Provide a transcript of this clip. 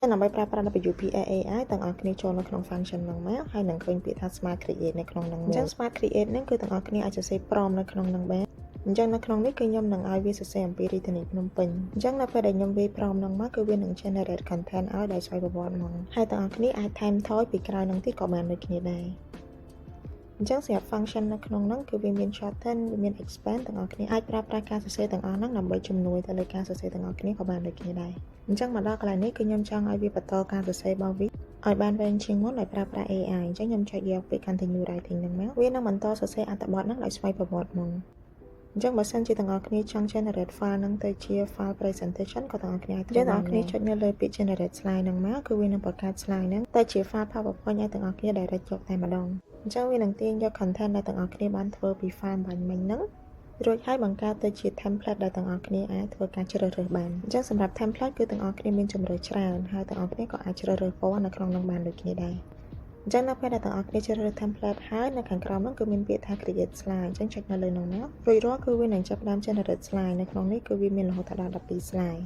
ដើម្បីប្រើប្រាស់ WPA AI ទាំងអស់គ្នាចូលនៅក្នុង function ហ្នឹងមកហើយនឹងឃើញពាក្យថា Smart Create នៅក្នុងហ្នឹងមកអញ្ចឹង Smart Create ហ្នឹងគឺទាំងអស់គ្នាអាចសរសេរ prompt នៅក្នុងហ្នឹងបានអញ្ចឹងនៅក្នុងនេះគឺខ្ញុំនឹងឲ្យវាសរសេរអំពីរាជធានីភ្នំពេញអញ្ចឹងនៅពេលដែលខ្ញុំវាយ prompt ហ្នឹងមកគឺវានឹង generate content ឲ្យដោយស្វ័យប្រវត្តិមកហើយទាំងអស់គ្នាអាចថែមថយពីក្រោយហ្នឹងទៀតក៏បានដូចគ្នាដែរអញ្ចឹងសម្រាប់ function នៅក្នុងហ្នឹងគឺវាមាន shorten វាមាន expand ទាំងអស់គ្នាអាចប្រើប្រាស់ការសរសេរទាំងអស់ហ្នឹងដើម្បីជំនួយទៅលើការសរសេរទាំងអស់គ្នាក៏បានដូចគ្នាដែរអញ្ចឹងមកដល់កន្លែងនេះគឺខ្ញុំចង់ឲ្យវាបន្តការសរសេររបស់វាឲ្យបានវែងជាងមុនដោយប្រើប្រាស់ AI អញ្ចឹងខ្ញុំចុចយកពាក្យ continue writing ហ្នឹងមកវានឹងបន្តសរសេរអត្ថបទហ្នឹងដោយស្វ័យប្រវត្តិមកអញ្ចឹងបើសិនជាទាំងអស់គ្នាចង់ generate file ហ្នឹងទៅជា file presentation ក៏ទាំងអស់គ្នាអាចទាំងអស់គ្នាចុចនៅលើពាក្យ generate slide ហ្នឹងមកគឺវានឹងបង្កើត slide ហ្នឹងទៅជា file PowerPoint ឲ្យទាំងអស់គ្នា direct យកតែម្ដងអញ្ចឹងវានឹងទាញយក content ដែលទាំងអស់គ្នាបានធ្វើពី file បាញ់មិញហ្នឹងរួចហើយបង្កើតទៅជា template ដែលទាំងអស់គ្នាអាចធ្វើការជ្រើសរើសបានអញ្ចឹងសម្រាប់ template គឺទាំងអស់គ្នាមានជម្រើសច្រើនហើយទាំងអស់គ្នាក៏អាចជ្រើសរើសពណ៌នៅក្នុងនោះបានដូចគ្នាដែរអញ្ចឹងនៅពេលដែលទាំងអស់គ្នាជ្រើសរើស template ហើយនៅខាងក្រោមហ្នឹងគឺមានពាក្យថា create slide អញ្ចឹងចុចនៅលើនោះមករួចរាល់គឺវានឹងចាប់ផ្ដើម generate slide នៅក្នុងនេះគឺវាមានរហូតដល់12 slide